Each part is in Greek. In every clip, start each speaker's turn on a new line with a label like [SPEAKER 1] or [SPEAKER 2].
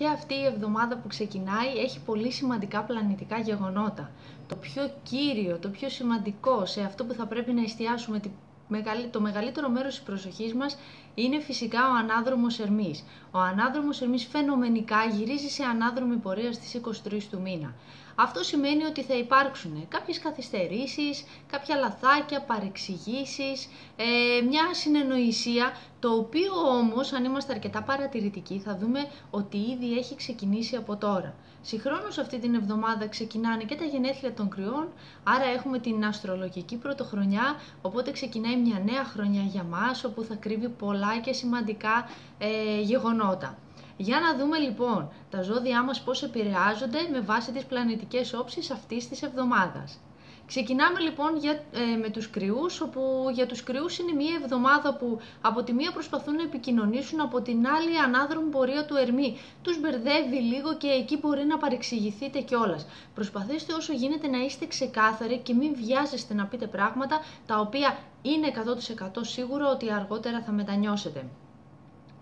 [SPEAKER 1] Και αυτή η εβδομάδα που ξεκινάει έχει πολύ σημαντικά πλανητικά γεγονότα. Το πιο κύριο, το πιο σημαντικό, σε αυτό που θα πρέπει να εστιάσουμε το μεγαλύτερο μέρος της προσοχής μας, είναι φυσικά ο ανάδρομος Ερμής. Ο ανάδρομος Ερμής φαινομενικά γυρίζει σε ανάδρομη πορεία στις 23 του μήνα. Αυτό σημαίνει ότι θα υπάρξουν κάποιες καθυστερήσεις, κάποια λαθάκια, παρεξηγήσεις, μια συνεννοησία, το οποίο όμως, αν είμαστε αρκετά παρατηρητικοί, θα δούμε ότι ήδη έχει ξεκινήσει από τώρα. Συγχρόνως αυτή την εβδομάδα ξεκινάνε και τα γενέθλια των Κρυών, άρα έχουμε την αστρολογική πρωτοχρονιά, οπότε ξεκινάει μια νέα χρονιά για μας, όπου θα κρύβει πολλά και σημαντικά γεγονότα. Για να δούμε λοιπόν τα ζώδιά μας πώς επηρεάζονται με βάση τις πλανητικές όψεις αυτής της εβδομάδας. Ξεκινάμε λοιπόν με τους Κρυούς, όπου για τους Κρυούς είναι μια εβδομάδα που από τη μία προσπαθούν να επικοινωνήσουν, από την άλλη ανάδρομη πορεία του Ερμή. Τους μπερδεύει λίγο και εκεί μπορεί να παρεξηγηθείτε κιόλας. Προσπαθήστε όσο γίνεται να είστε ξεκάθαροι και μην βιάζεστε να πείτε πράγματα τα οποία είναι 100% σίγουρο ότι αργότερα θα μετανιώσετε.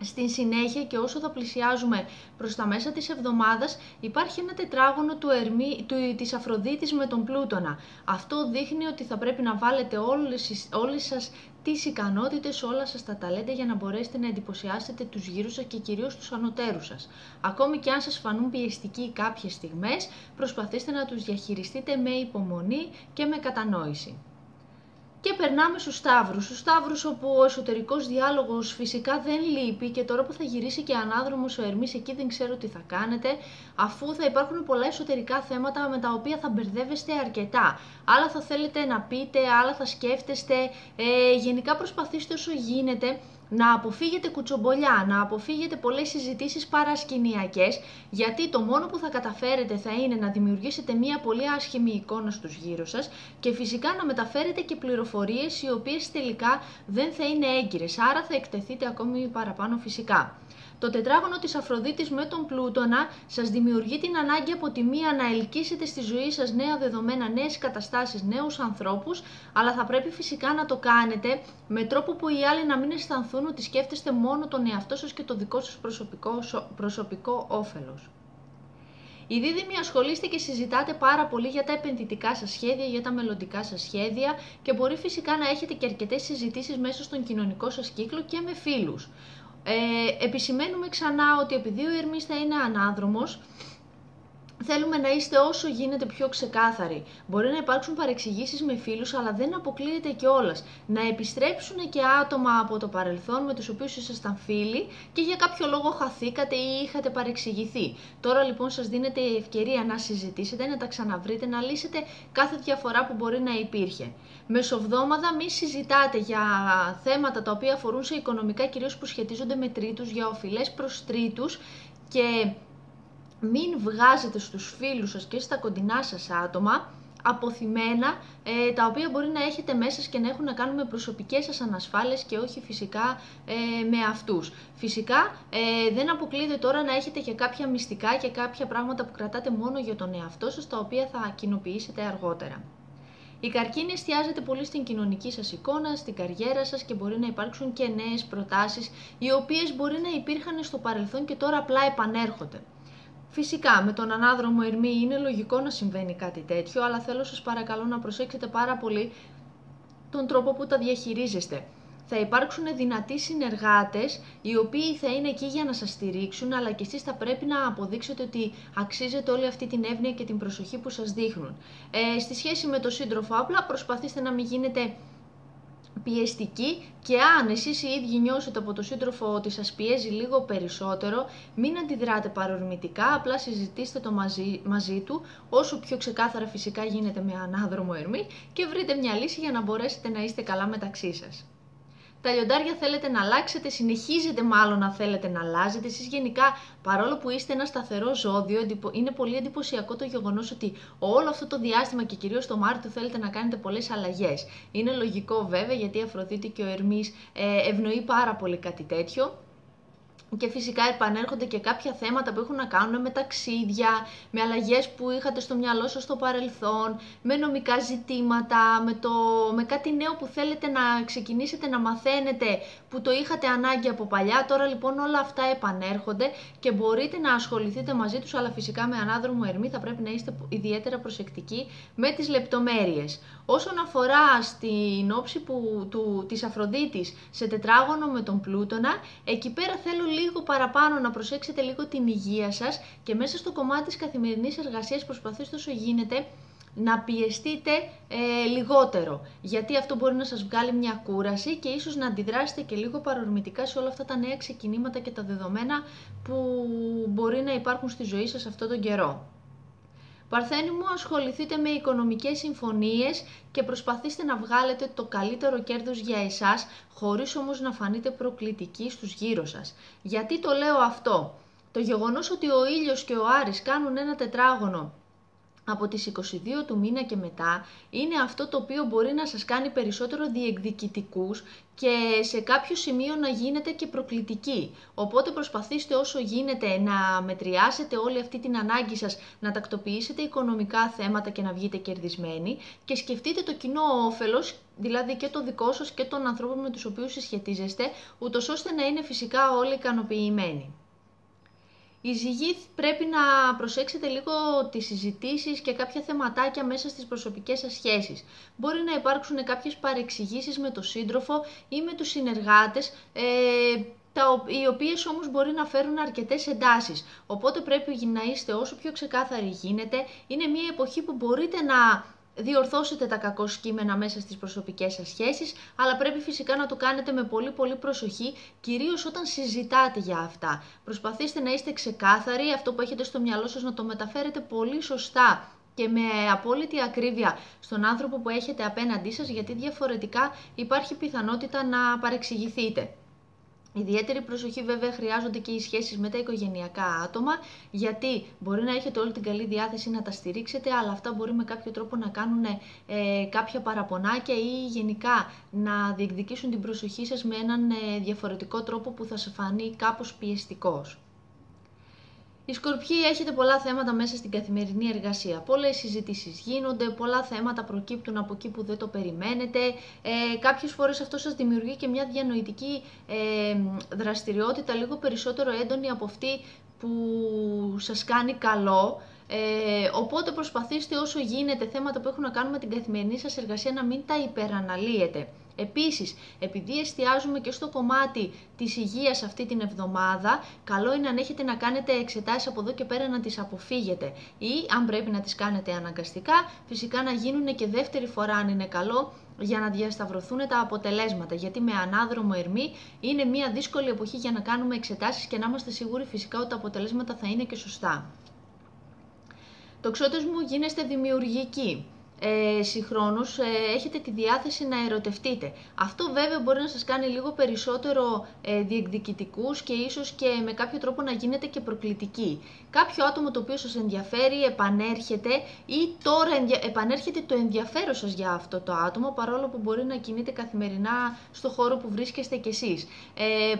[SPEAKER 1] Στην συνέχεια και όσο θα πλησιάζουμε προς τα μέσα της εβδομάδας υπάρχει ένα τετράγωνο της Αφροδίτης με τον Πλούτονα. Αυτό δείχνει ότι θα πρέπει να βάλετε όλες σας τις ικανότητες, όλα σας τα ταλέντα για να μπορέσετε να εντυπωσιάσετε τους γύρω σας και κυρίως τους ανωτέρους σας. Ακόμη και αν σας φανούν πιεστικοί κάποιες στιγμές, προσπαθήστε να τους διαχειριστείτε με υπομονή και με κατανόηση. Και περνάμε στους Σταύρους. Στους Σταύρους, όπου ο εσωτερικός διάλογος φυσικά δεν λείπει και τώρα που θα γυρίσει και ανάδρομος ο Ερμής, εκεί δεν ξέρω τι θα κάνετε, αφού θα υπάρχουν πολλά εσωτερικά θέματα με τα οποία θα μπερδεύεστε αρκετά. Άλλα θα θέλετε να πείτε, άλλα θα σκέφτεστε, γενικά προσπαθήστε όσο γίνεται να αποφύγετε κουτσομπολιά, να αποφύγετε πολλές συζητήσεις παρασκηνιακές, γιατί το μόνο που θα καταφέρετε θα είναι να δημιουργήσετε μια πολύ άσχημη εικόνα στους γύρω σας και φυσικά να μεταφέρετε και πληροφορίες οι οποίες τελικά δεν θα είναι έγκυρες, άρα θα εκτεθείτε ακόμη παραπάνω φυσικά. Το τετράγωνο της Αφροδίτης με τον Πλούτονα σας δημιουργεί την ανάγκη από τη μία να ελκύσετε στη ζωή σας νέα δεδομένα, νέες καταστάσεις, νέους ανθρώπους, αλλά θα πρέπει φυσικά να το κάνετε με τρόπο που οι άλλοι να μην αισθανθούν ότι σκέφτεστε μόνο τον εαυτό σας και το δικό σας προσωπικό όφελος. Οι δίδυμοι ασχολείστε και συζητάτε πάρα πολύ για τα επενδυτικά σας σχέδια, για τα μελλοντικά σας σχέδια και μπορεί φυσικά να έχετε και αρκετές συζητήσεις μέσα στον κοινωνικό σας κύκλο και με φίλους. Επισημαίνουμε ξανά ότι επειδή ο Ερμής θα είναι ανάδρομος, θέλουμε να είστε όσο γίνεται πιο ξεκάθαροι. Μπορεί να υπάρξουν παρεξηγήσεις με φίλους, αλλά δεν αποκλείεται κιόλας να επιστρέψουν και άτομα από το παρελθόν με τους οποίους ήσασταν φίλοι και για κάποιο λόγο χαθήκατε ή είχατε παρεξηγηθεί. Τώρα λοιπόν σας δίνεται η ευκαιρία να συζητήσετε, να τα ξαναβρείτε, να λύσετε κάθε διαφορά που μπορεί να υπήρχε. Μεσοβδόμαδα μη συζητάτε για θέματα τα οποία αφορούν σε οικονομικά, κυρίως που σχετίζονται με τρίτους, για οφειλές προς τρίτους και μην βγάζετε στους φίλους σας και στα κοντινά σας άτομα αποθυμένα τα οποία μπορεί να έχετε μέσα σας και να έχουν να κάνουν με προσωπικές σας ανασφάλειες και όχι φυσικά με αυτούς. Φυσικά δεν αποκλείεται τώρα να έχετε και κάποια μυστικά και κάποια πράγματα που κρατάτε μόνο για τον εαυτό σας, τα οποία θα κοινοποιήσετε αργότερα. Η Καρκίνη εστιάζεται πολύ στην κοινωνική σας εικόνα, στην καριέρα σας και μπορεί να υπάρξουν και νέες προτάσεις οι οποίες μπορεί να υπήρχαν στο παρελθόν και τώρα απλά επανέρχονται. Φυσικά με τον ανάδρομο Ερμή είναι λογικό να συμβαίνει κάτι τέτοιο, αλλά θέλω σας παρακαλώ να προσέξετε πάρα πολύ τον τρόπο που τα διαχειρίζεστε. Θα υπάρξουν δυνατοί συνεργάτες οι οποίοι θα είναι εκεί για να σας στηρίξουν, αλλά και εσείς θα πρέπει να αποδείξετε ότι αξίζετε όλη αυτή την εύνοια και την προσοχή που σας δείχνουν. Στη σχέση με τον σύντροφο, απλά προσπαθήστε να μην γίνετε πιεστική και αν εσείς οι ίδιοι νιώσετε από τον σύντροφο ότι σας πιέζει λίγο περισσότερο, μην αντιδράτε παρορμητικά, απλά συζητήστε το μαζί του, όσο πιο ξεκάθαρα φυσικά γίνεται με ανάδρομο Ερμή και βρείτε μια λύση για να μπορέσετε να είστε καλά μεταξύ σας. Τα λιοντάρια θέλετε να αλλάξετε, συνεχίζετε μάλλον να θέλετε να αλλάζετε. Εσείς γενικά, παρόλο που είστε ένα σταθερό ζώδιο, είναι πολύ εντυπωσιακό το γεγονός ότι όλο αυτό το διάστημα και κυρίως το Μάρτιο θέλετε να κάνετε πολλές αλλαγές. Είναι λογικό βέβαια, γιατί η Αφροδίτη και ο Ερμής ευνοεί πάρα πολύ κάτι τέτοιο. Και φυσικά επανέρχονται και κάποια θέματα που έχουν να κάνουν με ταξίδια, με αλλαγές που είχατε στο μυαλό σας στο παρελθόν, με νομικά ζητήματα, με κάτι νέο που θέλετε να ξεκινήσετε να μαθαίνετε που το είχατε ανάγκη από παλιά. Τώρα λοιπόν όλα αυτά επανέρχονται και μπορείτε να ασχοληθείτε μαζί τους, αλλά φυσικά με ανάδρομο Ερμή θα πρέπει να είστε ιδιαίτερα προσεκτικοί με τις λεπτομέρειες. Όσον αφορά στην όψη της Αφροδίτης σε τετράγωνο με τον Πλούτονα, εκεί πέρα θέλω λίγο παραπάνω να προσέξετε λίγο την υγεία σας και μέσα στο κομμάτι της καθημερινής εργασίας προσπαθήστε όσο γίνεται να πιεστείτε λιγότερο, γιατί αυτό μπορεί να σας βγάλει μια κούραση και ίσως να αντιδράσετε και λίγο παρορμητικά σε όλα αυτά τα νέα ξεκινήματα και τα δεδομένα που μπορεί να υπάρχουν στη ζωή σας αυτόν τον καιρό. Παρθένη μου, ασχοληθείτε με οικονομικές συμφωνίες και προσπαθήστε να βγάλετε το καλύτερο κέρδος για εσάς, χωρίς όμως να φανείτε προκλητικοί στους γύρω σας. Γιατί το λέω αυτό? Το γεγονός ότι ο ήλιος και ο Άρης κάνουν ένα τετράγωνο από τις 22 του μήνα και μετά είναι αυτό το οποίο μπορεί να σας κάνει περισσότερο διεκδικητικούς και σε κάποιο σημείο να γίνετε και προκλητικοί. Οπότε προσπαθήστε όσο γίνεται να μετριάσετε όλη αυτή την ανάγκη σας, να τακτοποιήσετε οικονομικά θέματα και να βγείτε κερδισμένοι και σκεφτείτε το κοινό όφελος, δηλαδή και το δικό σας και των ανθρώπων με τους οποίους συσχετίζεστε, ούτως ώστε να είναι φυσικά όλοι ικανοποιημένοι. Οι ζυγοί πρέπει να προσέξετε λίγο τις συζητήσεις και κάποια θεματάκια μέσα στις προσωπικές σας σχέσεις. Μπορεί να υπάρξουν κάποιες παρεξηγήσεις με τον σύντροφο ή με τους συνεργάτες, οι οποίες όμως μπορεί να φέρουν αρκετές εντάσεις. Οπότε πρέπει να είστε όσο πιο ξεκάθαροι γίνεται. Είναι μια εποχή που μπορείτε να διορθώσετε τα κακό κείμενα μέσα στις προσωπικές σας σχέσεις, αλλά πρέπει φυσικά να το κάνετε με πολύ προσοχή, κυρίως όταν συζητάτε για αυτά. Προσπαθήστε να είστε ξεκάθαροι, αυτό που έχετε στο μυαλό σας να το μεταφέρετε πολύ σωστά και με απόλυτη ακρίβεια στον άνθρωπο που έχετε απέναντί σας, γιατί διαφορετικά υπάρχει πιθανότητα να παρεξηγηθείτε. Ιδιαίτερη προσοχή βέβαια χρειάζονται και οι σχέσεις με τα οικογενειακά άτομα, γιατί μπορεί να έχετε όλη την καλή διάθεση να τα στηρίξετε, αλλά αυτά μπορεί με κάποιο τρόπο να κάνουν κάποια παραπονάκια ή γενικά να διεκδικήσουν την προσοχή σας με έναν διαφορετικό τρόπο που θα σε φανεί κάπως πιεστικός. Οι Σκορπιοί, έχετε πολλά θέματα μέσα στην καθημερινή εργασία. Πολλές συζητήσεις γίνονται, πολλά θέματα προκύπτουν από εκεί που δεν το περιμένετε. Κάποιες φορές αυτό σας δημιουργεί και μια διανοητική δραστηριότητα λίγο περισσότερο έντονη από αυτή που σας κάνει καλό. Οπότε προσπαθήστε όσο γίνεται θέματα που έχουν να κάνουν με την καθημερινή σας εργασία να μην τα υπεραναλύετε. Επίσης, επειδή εστιάζουμε και στο κομμάτι της υγείας αυτή την εβδομάδα, καλό είναι αν έχετε να κάνετε εξετάσεις από εδώ και πέρα να τις αποφύγετε ή αν πρέπει να τις κάνετε αναγκαστικά, φυσικά να γίνουν και δεύτερη φορά αν είναι καλό, για να διασταυρωθούν τα αποτελέσματα, γιατί με ανάδρομο Ερμή είναι μια δύσκολη εποχή για να κάνουμε εξετάσεις και να είμαστε σίγουροι φυσικά ότι τα αποτελέσματα θα είναι και σωστά. Τοξότες μου, γίνεστε δημιουργικοί. Συγχρόνως έχετε τη διάθεση να ερωτευτείτε. Αυτό βέβαια μπορεί να σας κάνει λίγο περισσότερο διεκδικητικούς και ίσως και με κάποιο τρόπο να γίνετε και προκλητικοί. Κάποιο άτομο το οποίο σας ενδιαφέρει επανέρχεται ή τώρα επανέρχεται το ενδιαφέρον σας για αυτό το άτομο, παρόλο που μπορεί να κινείτε καθημερινά στο χώρο που βρίσκεστε κι εσείς.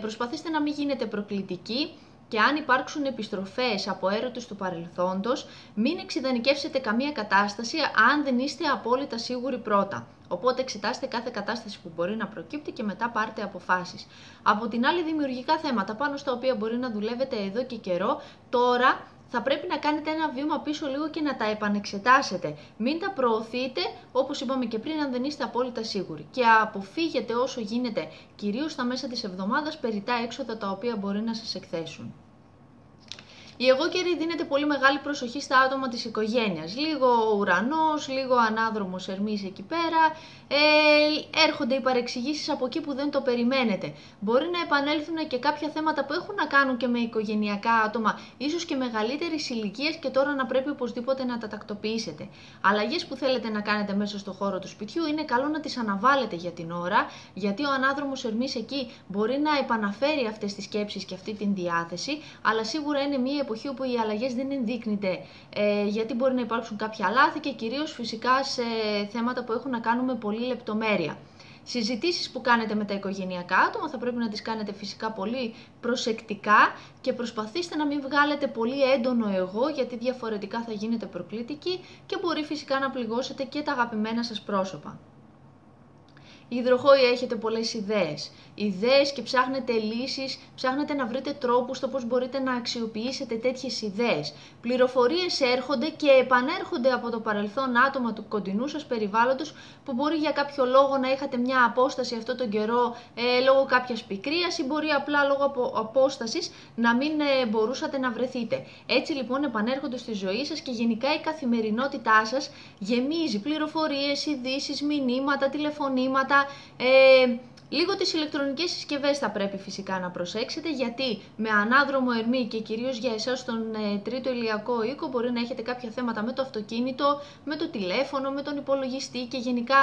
[SPEAKER 1] Προσπαθήστε να μην γίνετε προκλητικοί. Και αν υπάρξουν επιστροφές από έρωτες του παρελθόντος, μην εξιδανικεύσετε καμία κατάσταση αν δεν είστε απόλυτα σίγουροι πρώτα. Οπότε εξετάστε κάθε κατάσταση που μπορεί να προκύπτει και μετά πάρτε αποφάσεις. Από την άλλη, δημιουργικά θέματα πάνω στα οποία μπορεί να δουλεύετε εδώ και καιρό, τώρα θα πρέπει να κάνετε ένα βήμα πίσω λίγο και να τα επανεξετάσετε. Μην τα προωθείτε, όπως είπαμε και πριν, αν δεν είστε απόλυτα σίγουροι. Και αποφύγετε όσο γίνεται, κυρίως στα μέσα της εβδομάδας, περιττά έξοδα τα οποία μπορεί να σας εκθέσουν. Οι εγώκεροι, δίνετε πολύ μεγάλη προσοχή στα άτομα της οικογένειας. Λίγο ουρανός, λίγο ανάδρομος Ερμής εκεί πέρα. Έρχονται οι παρεξηγήσεις από εκεί που δεν το περιμένετε. Μπορεί να επανέλθουν και κάποια θέματα που έχουν να κάνουν και με οικογενειακά άτομα, ίσως και μεγαλύτερης ηλικίας, και τώρα να πρέπει οπωσδήποτε να τα τακτοποιήσετε. Αλλαγές που θέλετε να κάνετε μέσα στο χώρο του σπιτιού είναι καλό να τις αναβάλλετε για την ώρα, γιατί ο ανάδρομος Ερμής εκεί μπορεί να επαναφέρει αυτές τις σκέψεις και αυτή την διάθεση, αλλά σίγουρα είναι μια εποχή όπου οι αλλαγές δεν ενδείκνυται, γιατί μπορεί να υπάρξουν κάποια λάθη και κυρίως φυσικά σε θέματα που έχουν να κάνουν με πολλή λεπτομέρεια. Συζητήσεις που κάνετε με τα οικογενειακά άτομα θα πρέπει να τις κάνετε φυσικά πολύ προσεκτικά και προσπαθήστε να μην βγάλετε πολύ έντονο εγώ, γιατί διαφορετικά θα γίνετε προκλητικοί και μπορεί φυσικά να πληγώσετε και τα αγαπημένα σας πρόσωπα. Οι υδροχόοι έχετε πολλές ιδέες και ψάχνετε λύσεις, ψάχνετε να βρείτε τρόπους στο πώς μπορείτε να αξιοποιήσετε τέτοιες ιδέες. Πληροφορίες έρχονται και επανέρχονται από το παρελθόν άτομα του κοντινού σας περιβάλλοντος που μπορεί για κάποιο λόγο να είχατε μια απόσταση αυτόν τον καιρό λόγω κάποιας πικρίας ή μπορεί απλά λόγω απόστασης να μην μπορούσατε να βρεθείτε. Έτσι λοιπόν επανέρχονται στη ζωή σας και γενικά η καθημερινότητά σας γεμίζει πληροφορίες, ειδήσεις, μηνύματα, τηλεφωνήματα. Λίγο τις ηλεκτρονικές συσκευές θα πρέπει φυσικά να προσέξετε, γιατί με ανάδρομο Ερμή και κυρίως για εσάς στον τρίτο ηλιακό οίκο μπορεί να έχετε κάποια θέματα με το αυτοκίνητο, με το τηλέφωνο, με τον υπολογιστή και γενικά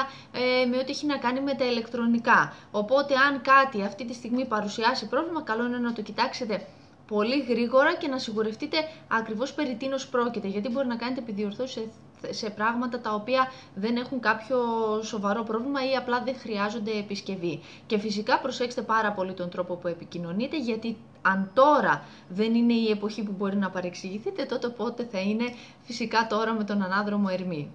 [SPEAKER 1] με ό,τι έχει να κάνει με τα ηλεκτρονικά. Οπότε αν κάτι αυτή τη στιγμή παρουσιάσει πρόβλημα, καλό είναι να το κοιτάξετε πολύ γρήγορα και να σιγουρευτείτε ακριβώς περί τίνος πρόκειται, γιατί μπορεί να κάνετε επιδιορθώσεις σε πράγματα τα οποία δεν έχουν κάποιο σοβαρό πρόβλημα ή απλά δεν χρειάζονται επισκευή. Και φυσικά προσέξτε πάρα πολύ τον τρόπο που επικοινωνείτε, γιατί αν τώρα δεν είναι η εποχή που μπορεί να παρεξηγηθείτε, τότε πότε θα είναι φυσικά τώρα με τον ανάδρομο Ερμή.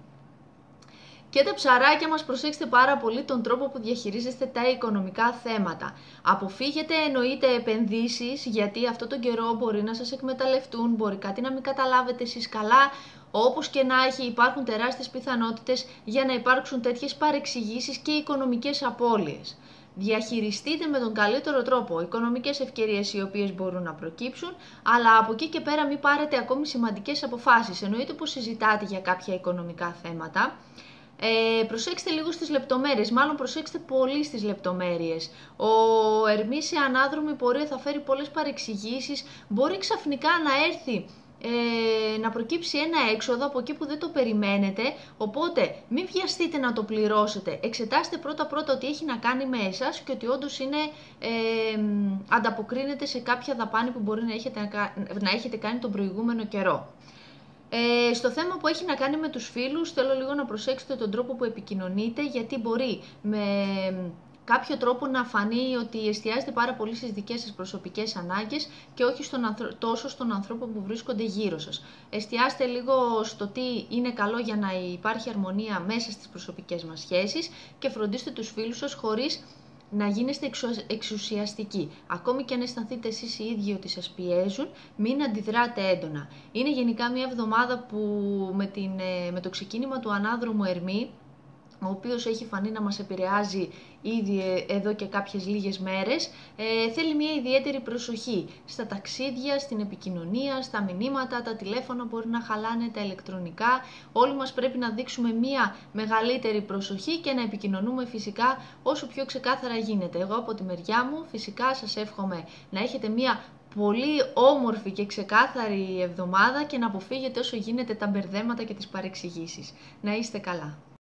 [SPEAKER 1] Και τα ψαράκια μας, προσέξτε πάρα πολύ τον τρόπο που διαχειρίζεστε τα οικονομικά θέματα. Αποφύγετε εννοείται επενδύσεις, γιατί αυτό τον καιρό μπορεί να σας εκμεταλλευτούν, μπορεί κάτι να μην καταλάβετε εσείς καλά. Όπως και να έχει, υπάρχουν τεράστιες πιθανότητες για να υπάρξουν τέτοιες παρεξηγήσεις και οικονομικές απώλειες. Διαχειριστείτε με τον καλύτερο τρόπο οικονομικές ευκαιρίες οι οποίες μπορούν να προκύψουν, αλλά από εκεί και πέρα μην πάρετε ακόμη σημαντικές αποφάσεις. Εννοείται πως συζητάτε για κάποια οικονομικά θέματα. Προσέξτε λίγο στις λεπτομέρειες, μάλλον προσέξτε πολύ στις λεπτομέρειες. Ο Ερμής σε ανάδρομη πορεία θα φέρει πολλές παρεξηγήσεις, μπορεί ξαφνικά να έρθει να προκύψει ένα έξοδο από εκεί που δεν το περιμένετε, οπότε μην βιαστείτε να το πληρώσετε. Εξετάστε πρώτα ότι έχει να κάνει με εσάς και ότι όντως ανταποκρίνεται σε κάποια δαπάνη που μπορεί να έχετε κάνει τον προηγούμενο καιρό. Στο θέμα που έχει να κάνει με τους φίλους, θέλω λίγο να προσέξετε τον τρόπο που επικοινωνείτε, γιατί μπορεί με κάποιο τρόπο να φανεί ότι εστιάζετε πάρα πολύ στις δικές σας προσωπικές ανάγκες και όχι τόσο στον ανθρώπο που βρίσκονται γύρω σας. Εστιάστε λίγο στο τι είναι καλό για να υπάρχει αρμονία μέσα στις προσωπικές μας σχέσεις και φροντίστε τους φίλους σας χωρίς να γίνεστε εξουσιαστικοί. Ακόμη και αν αισθανθείτε εσείς οι ίδιοι ότι σας πιέζουν, μην αντιδράτε έντονα. Είναι γενικά μια εβδομάδα που με το ξεκίνημα του ανάδρομου Ερμή, ο οποίος έχει φανεί να μας επηρεάζει ήδη εδώ και κάποιες λίγες μέρες, θέλει μια ιδιαίτερη προσοχή στα ταξίδια, στην επικοινωνία, στα μηνύματα, τα τηλέφωνα μπορεί να χαλάνε, τα ηλεκτρονικά. Όλοι μας πρέπει να δείξουμε μια μεγαλύτερη προσοχή και να επικοινωνούμε φυσικά όσο πιο ξεκάθαρα γίνεται. Εγώ από τη μεριά μου φυσικά σας εύχομαι να έχετε μια πολύ όμορφη και ξεκάθαρη εβδομάδα και να αποφύγετε όσο γίνεται τα μπερδέματα και τις παρεξηγήσεις. Να είστε καλά.